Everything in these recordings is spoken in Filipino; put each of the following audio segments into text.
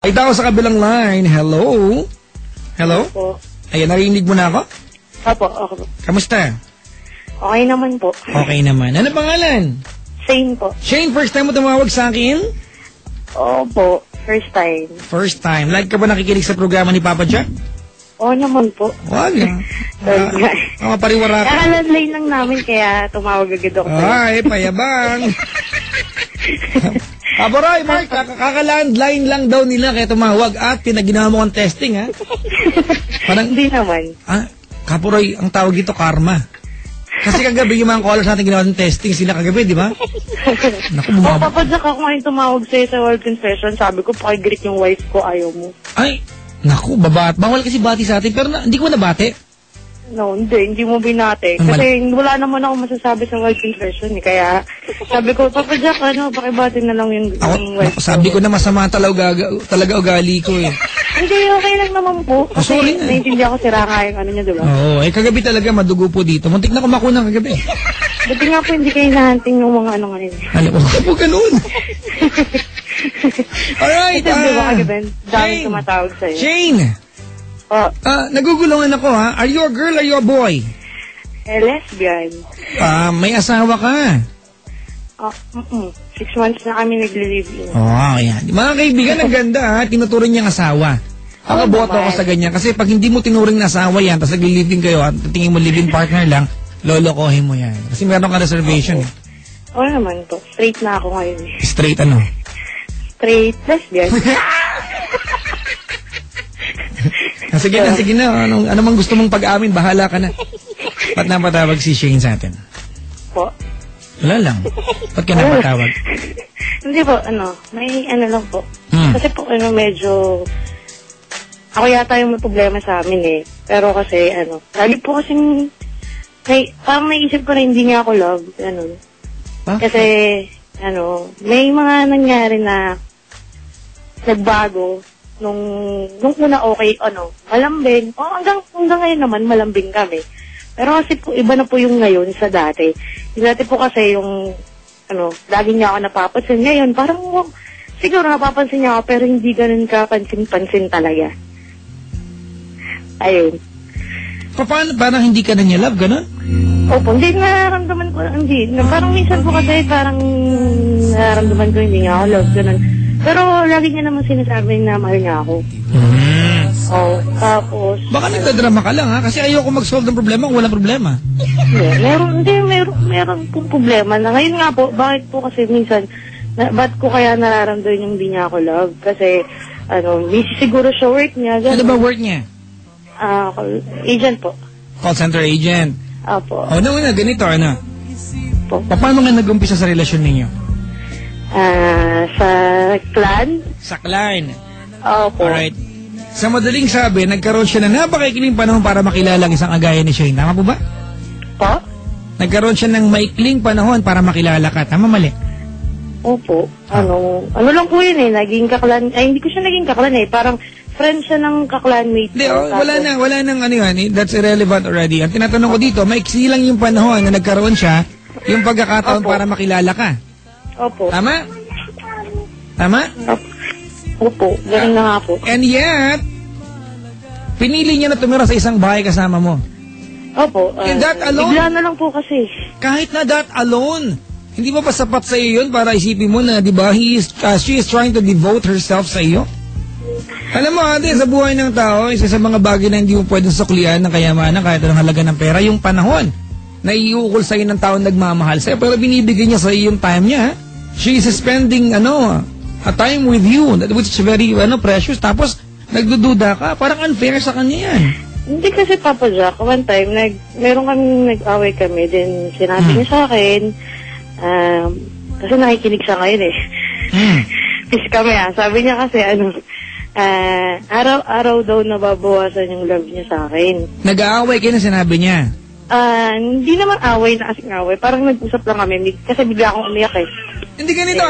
Ay, tao sa kabilang line. Hello? Hello? Opo. Ayan, narinig mo na ako? Opo, okay. Kamusta? Okay naman po. Okay naman. Ano pangalan? Shane po. Shane, first time mo tumawag sa akin? Opo, first time. First time. Like ka ba nakikinig sa programa ni Papa Jack? Oo naman po. Wag na. Pariwara ka. Kakalandline lang namin kaya tumawag agad ako. Ay, payabang. Aboray, Mark, kakalandline lang daw nila kaya tumawag at pinaginawa mo ang testing, ha? Parang, Hindi naman. ah, Kapuroy, ang tawag dito, karma. Kasi kagabi yung mga callers natin ginawa ng testing sila kagabi, di ba? Naku, bumaba. Papa Jack, ako ngayon tumawag sa'yo sa World Confession. Sabi ko, pakigreet yung wife ko, ayaw mo. Ay, naku, babat. Bawal kasi bati sa atin, pero hindi ko nabati. No, hindi mo binate. Kasi wala naman ako masasabi sa World Confession eh. Kaya sabi ko, Papa Jack, pakibati na lang yung wife ko. Sabi ko na masama talaga ugali ko eh. Hindi, okay lang naman po. Kasi sorry na. naiintindihan ko sira nga yung ano niya, diba? Oo, kagabi talaga madugo po dito. Muntik na kumakunang kagabi. Buti nga po hindi kayo nahanting ng mga ano ngayon. Alam mo, huwag po ganun. Alright, Di ba kagabi? Daming tumatawag sa'yo. Shane! Nagugulungan ako, ha? Are you a girl or are you a boy? Lesbian. May asawa ka. 6 months na kami nagli-live-in. Yan. Mga kaibigan, ang ganda, ha? Tinuturing niyang asawa. Ako, boto ako sa ganyan. Kasi pag hindi mo tinuring na asawa yan, tapos nagli-living kayo, at tingin mo living partner lang, lolokohin mo yan. Kasi meron ka reservation. Oo naman po. Straight na ako ngayon. Straight ano? Straight lesbian. Sige na. Ano mang gusto mong pag-amin, bahala ka na. Ba't napatawag si Shane sa atin? Po. Wala lang. Ba't ka napatawag? Hindi po, may lang po. Kasi po, medyo, ako yata yung may problema sa amin eh. Pero kasi, lagi po kasing, parang naisip ko na hindi niya ako love, Kasi, may mga nangyari na nagbago nung una okay, malambing. Hanggang ngayon naman, malambing kami. Pero kasi po, iba na po yung ngayon sa dati. Yung dati po kasi yung, lagi niya ako napapansin. Ngayon, parang, siguro napapansin niya ako, pero hindi ganun kapansin-pansin talaga. Ayun. Parang hindi ka na niya love, ganun? Opo, hindi nararamdaman ko, hindi. Parang minsan po kasi, parang nararamdaman ko hindi nga ako love, ganun. Pero lagi niya naman sinasabi na mahal niya ako. Tapos... Baka nagdadrama ka lang, ha? Kasi ayoko mag-solve ng problema kung walang problema. Meron pong problema na ngayon nga po, bakit po kasi minsan, ba't ko kaya nararamdaman yung hindi niya ako love? Kasi, busy siguro sa work niya. Ganun. Ano ba work niya? Agent po. Call center agent? Opo. Ganito, Po. Paano nga nag-umpisa sa relasyon ninyo? Sa clan. Sa clan? Opo. Alright. Sa madaling sabi, nagkaroon siya ng napakaikling panahon para makilala ang isang agaya ni Shane. Tama po ba? Po? Nagkaroon siya ng maikling panahon para makilala ka. Tama, mali? Opo. Ano lang po yun eh. Naging kaklan. Hindi ko siya naging kaklan eh. Parang friend siya ng kaklanmate. Hindi, wala nang yan. That's irrelevant already. Ang tinatanong ko dito, maiksi lang yung panahon na nagkaroon siya, yung pagkakataon para makilala ka. Opo. Tama? Tama? Opo. Ganun na nga po. And yet, pinili niya na tumira sa isang bahay kasama mo. Opo. And that alone? Bigla na lang po kasi. Kahit na that alone, hindi ba sapat sa iyo yun para isipin mo na, di ba, she is trying to devote herself sa iyo? Alam mo, ate, sa buhay ng tao, isa sa mga bagay na hindi mo pwedeng suklian ng kayamanan kahit anong halaga ng pera, yung panahon na iukol sa iyo ng tao nagmamahal sa'yo, pero binibigay niya sa iyo yung time niya. She is spending, a time with you, which is very, precious. Tapos, nagdududa ka, parang unfair sa kanya yan. Hindi kasi, Papa Jack, one time, meron nag-away kami, then sinabi niya sa akin, kasi nakikinig siya ngayon eh. Peace kami sabi niya kasi, araw-araw daw nababawasan yung love niya sa akin. Nag-aaway kayo na sinabi niya? Hindi naman away na kasing away. Parang nag-usap lang kami. Kasi bigla akong umiyak eh. Hindi ganito,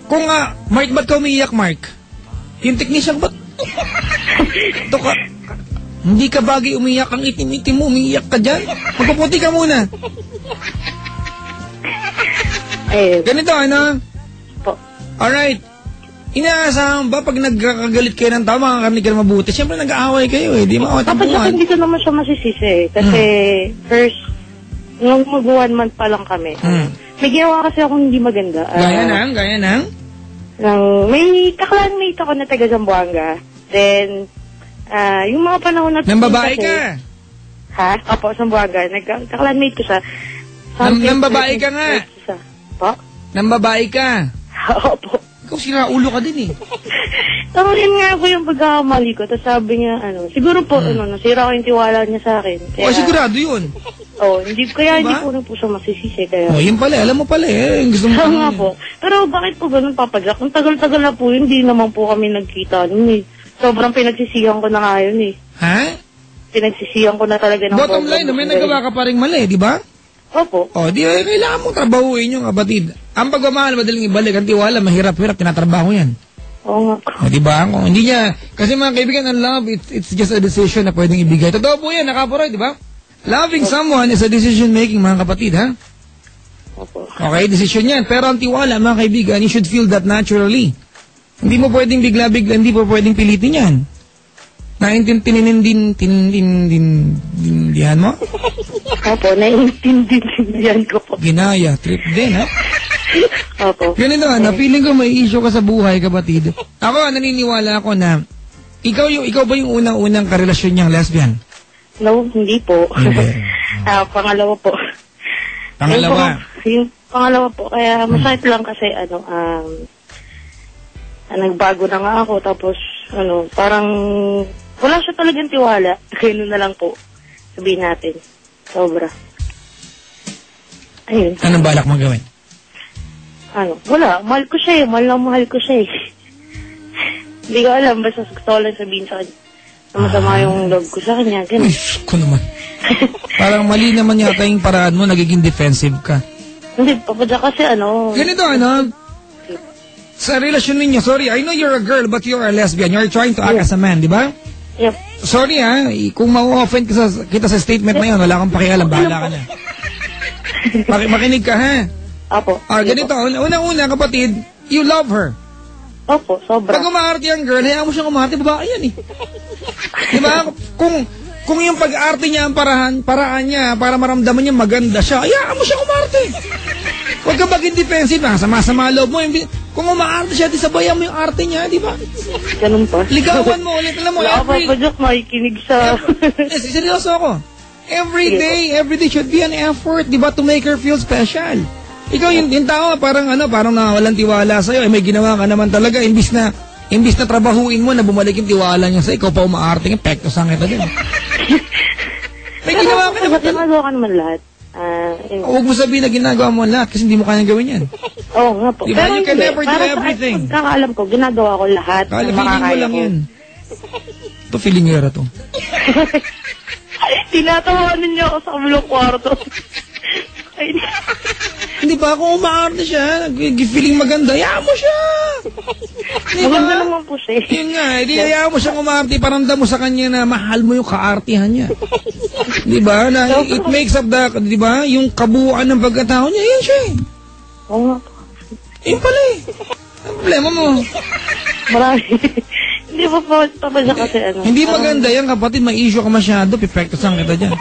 kung Mark, ba't ka umiyak, Mark? Yung technician, ba't? Hindi ka bagay umiyak, ang itim-itim mo, umiyak ka dyan. Magpaputi ka muna. Ganito, Po. Alright. Inaasahan ba pag nagkakagalit kayo ng tao, makakarinig ka na mabuti? Siyempre nag-aaway kayo eh, di ba? Kapag hindi ko naman siya masisisi eh. Kasi first, nung mag-1 month pa lang kami, may ginawa kasi akong hindi maganda. Gaya ng? May kaklanmate ako na taga Zamboanga. Then, yung mga panahon na... Nang babae ka? Ha? Opo, Zamboanga. Kaklanmate ko siya. Nang babae ka nga? Po? Nang babae ka? Opo. Ikaw sira ulo ka din eh. Yun nga po yung pagkakamali ko. Tapos sabi niya, siguro po, nasira ko yung tiwala niya sa akin. Kaya, sigurado yun. Hindi ko na po siya masisisi. Kaya, yun pala, alam mo pala eh. Gusto mo nga po. Pero bakit po ganun, Papa Jack? Ang tagal-tagal na po yun, hindi naman po kami nagkita nun eh. Sobrang pinagsisihan ko na nga yun eh. Ha? Pinagsisihan ko na talaga ng bottom line, may nagawa ka pa rin mali, di ba? Opo. Di kailangan mong trabahuin yung kapatid. Ang pagmamahal, madaling ibalik. Ang tiwala, mahirap-hirap, tinatrabaho yan. Oo nga. Di ba? Kung hindi niya, kasi mga kaibigan, ang love, it's just a decision na pwedeng ibigay. Totoo po yan, nakapuroy, di ba? Loving someone is a decision-making, mga kapatid, ha? Opo. Okay, decision yan. Pero ang tiwala, mga kaibigan, you should feel that naturally. Hindi mo pwedeng bigla-bigla, hindi mo pwedeng pilitin yan. Naintindihan mo? Opo, naiintindihan ko po. Ginaya, trip din, ha? Opo. Ganito, feeling ko may issue ka sa buhay, kapatid. Ako, naniniwala ako na ikaw ba yung unang-unang karelasyon niyang lesbian? No, hindi po. Hindi. Pangalawa po. Pangalawa? Yung pangalawa po, kaya masakit lang kasi, nagbago na nga ako, tapos, parang, wala siya talagang tiwala. Ganun na lang po. Sabihin natin. Sobra. Ayun. Anong balak mo gawin? Wala. Mahal ko siya eh. Mahal ko siya eh. Hindi ko alam. Basta gusto ko lang sabihin sa kanya. Masama yung love ko sa kanya. Ganun. Uy, ko naman. Parang mali naman yata yung paraan mo. Nagiging defensive ka. Hindi. Papadya kasi Ganito sa relasyon ninyo, sorry, I know you're a girl but you're a lesbian. You're trying to act as a man, di ba? Yep. Sorry kung ma-offend kita sa statement na yun, wala kang pakialam, bahala ka na. Makinig ka, ha? Opo. Ganito, una-una, kapatid, you love her. Opo, sobra. Pag umaarte ang girl, hayaan mo siyang umaarte, babae yan eh. Di ba? Kung yung pag-arte niya, ang paraan niya, para maramdaman niya maganda siya, hayaan mo siyang umarte. Huwag ka maging defensive, sama-sama loob mo. Kung umaarte siya, sabayan mo yung arte niya, di ba? Ganun pa. Ligawan mo ulit. Alam mo, Papadyak, makikinig sa... Seryoso ako. Every day should be an effort, di ba, to make her feel special. Ikaw yung tao, parang nawalan tiwala sa'yo. May ginawa ka naman talaga, imbis na trabahuin mo na bumalik yung tiwala niya sa'yo, ikaw pa umaarte, pekto sang kita din. May ginawa ka naman talaga. Ginagawa ka naman lahat. Huwag mo sabihin na ginagawa mo lahat kasi hindi mo kayang gawin yan. Oo nga po. Diba, you can never do everything. Kakaalam ko, ginagawa ko lahat. Feeling mo lang yan. Ito, feelingera to. Tinatawanan niya ako sa kabilang kwarto. Hindi ba, kung umaarte siya, feeling maganda, hayaan mo siya. Maganda naman po siya. Yun nga, hayaan mo siyang umaarte, paramdam mo sa kanya na mahal mo yung kaartihan niya. Di ba? It makes up di ba? Yung kabuuan ng pagkatao niya, yun siya eh. Oo nga po. Yun pala eh. Ang problema mo. Marami. Hindi po papadya kasi Hindi maganda yan, kapatid. May issue ka masyado. Pipektosan kita dyan.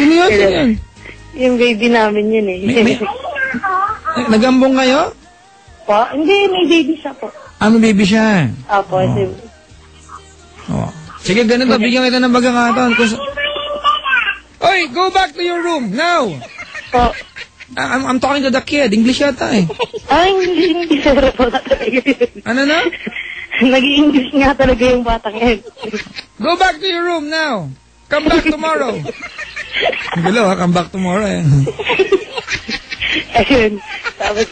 Sino yan? Yung baby namin yun eh. Nagambong kayo? Po? Hindi, may baby siya po. May baby siya. Opo. Sige, ganito. Bigyan kita ng bagangatan. Oy, go back to your room, now! Po. I'm talking to the kid. English yata eh. Hindi sir po talaga yun. Ano na? Nag-i-English nga talaga yung batang yan. Go back to your room now. Come back tomorrow. Bilo come back tomorrow eh. Ayun. Tapos,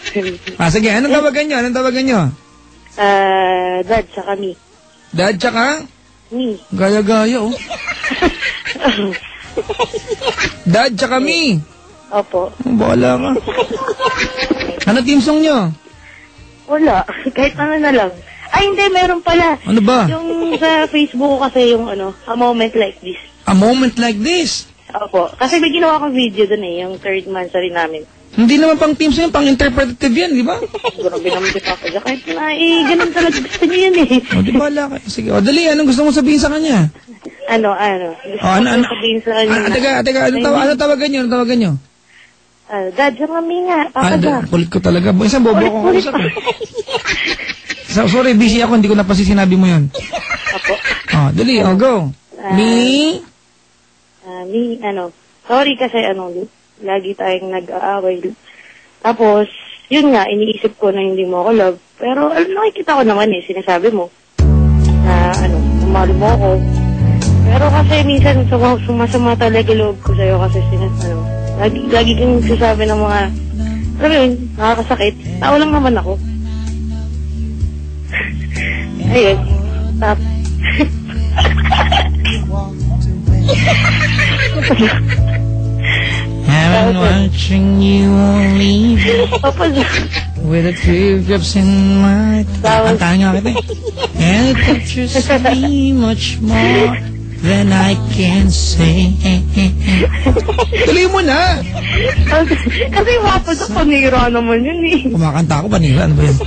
sige, anong tawagan nyo? Dad, saka me. Dad, saka? Me. Gaya-gaya oh. Dad, saka me. Opo. Bahala ka. Ano team song nyo? Wala. Kahit ano na lang. Ay, hindi. Meron pala. Ano ba? Yung sa Facebook kasi yung A Moment Like This. A Moment Like This? Opo. Kasi may ginawa akong video dun eh. Yung third monthsary namin. Hindi naman pang teams yun, pang interpretative yan, di ba? Grabe naman si Papa Jack. Kahit na, ganun talaga gusto niya yan eh. O, di ba, kayo. Sige, o, dali, anong gusto mong sabihin sa kanya? Ano? Gusto ko sabihin sa kanya. Teka, ano tawagan nyo? Ano tawagan nyo? Dad, yung mami nga, Papa Jack. Kulit ko talaga. Isang bobo akong kausap eh. Sorry, busy ako, hindi ko na pa sinabi mo yun. Apo. Dali, go. Sorry kasi lagi tayong nag-aaway. Tapos, yun nga, iniisip ko na hindi mo ako love. Pero, nakikita ko naman sinasabi mo na, mahal mo ako. Pero kasi minsan, sumasama talaga loob ko sa'yo kasi lagi kang sasabi ng mga, alam mo yun, nakakasakit. Tao lang naman ako. Ayun. I'm watching you leave with the teardrops in my... Kantahan nga kita And it touches me much more than I can say. Tuloy mo na! Kasi Papa Jack, panira naman yun eh. Kumakanta ako, panira. Ano ba yun?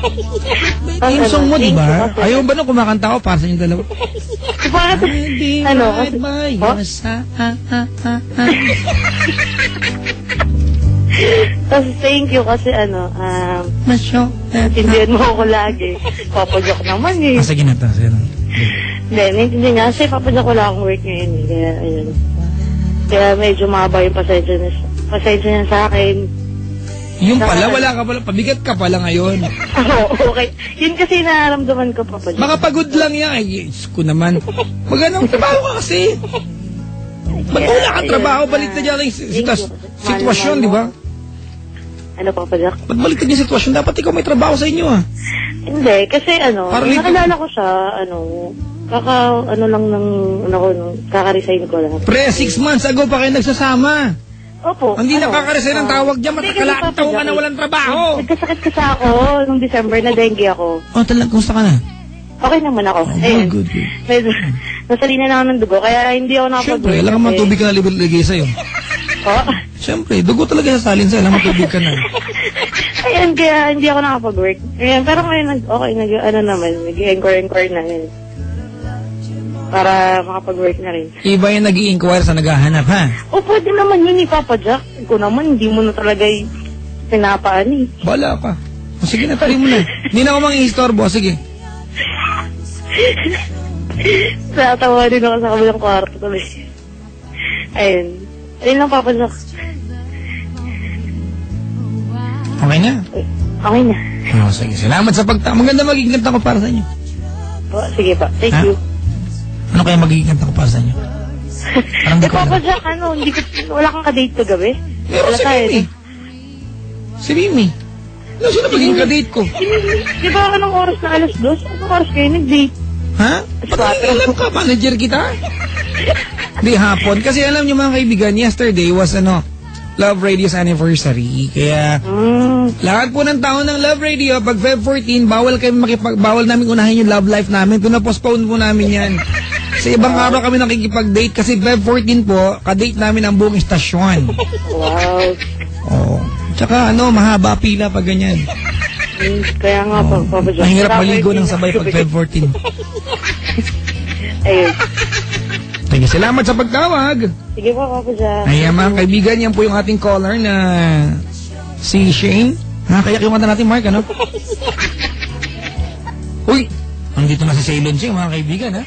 Yung song mo, diba? Ayaw ba nung kumakanta ako para sa inyong dalawa? Tapos thank you kasi naintindihan mo ako lagi. Papa Jack naman eh. Sige na, Hindi, naintindihan niya kasi Papa Jack wala akong work ngayon eh. Kaya ayun. Kaya medyo mahaba yung pasensya niya sa akin. Yung pala, wala ka pala, pabigat ka pala ngayon. Okay. Yun kasi nararamdaman ko, Papa Jack. Makapagod lang yan. Ay, ko naman. Magandang trabaho ka kasi. Ba't wala kang trabaho? Balik na dyan ang sitwasyon, di ba? Ano, Papa Jack? Ba't balik na dyan yung sitwasyon? Dapat ikaw may trabaho sa inyo, ah. Hindi, kasi nakilala ko siya, kaka-resign ko lang. Pre, 6 months ago pa kayo nagsasama. Opo. Hindi nakaka-resign ang tawag dyan. Matakalaan taong ka na walang trabaho. Nagkasakit kasi ako nung December na dengue ako. Talagang, kumusta ka na? Okay naman ako. Good. Nasalina na ako ng dugo, kaya hindi ako nakapag-work. Siyempre, alam ka tubig ka na ligay sa'yo. Siyempre, dugo talaga sa salin sa'yo. Alam mo tubig ka na. Ayan, kaya hindi ako nakapag-work. Ayan, pero ngayon, nag-enquire na yun. Para makapag-work na rin. Iba yung nag-i-inquire sa naghahanap, ha? Pwede naman yun Papa Jack. Ikaw naman, hindi mo na talaga pinapaan Bala ka. Sige na, tali mo na. Hindi na ako mang-istorbo. Sige. Natawa din ako sa kabilang kwarto tuloy. Ayun. Ayun lang, Papa Jack. Okay na? Okay na. Sige. Salamat sa Maganda magiging kanta ko para sa inyo. Sige pa. Thank you. Ano kaya magiging kanta ko para sa inyo? Papa Jack, wala kang ka-date ko gabi? Meron si Mimi. Si Mimi. Sino magiging ka-date ko? Di ba anong oras na 2:00? Anong oras kayo nag-date? Ha? Alam ka, manager kita? Di hapon. Kasi alam nyo mga kaibigan, yesterday was Love Radio's anniversary. Kaya lahat po ng taon ng Love Radio, pag Feb 14, bawal namin unahin yung love life namin. Pinapostpone po namin yan. Sa ibang araw kami nakikipag-date kasi Feb 14 po, ka-date namin ang buong istasyon. Wow. Oo. Tsaka mahaba pila pag ganyan. Kaya nga po, Papa Jack. Mahirap maligo ng sabay pag Feb 14. Ayun. Sige, salamat sa pagtawag. Sige po, Papa Jack. Ayan mga kaibigan, yan po yung ating caller na si Shane. Nakakayak yung kanta natin, Mark, Uy, andito na si Ceylon siya, mga kaibigan, ha?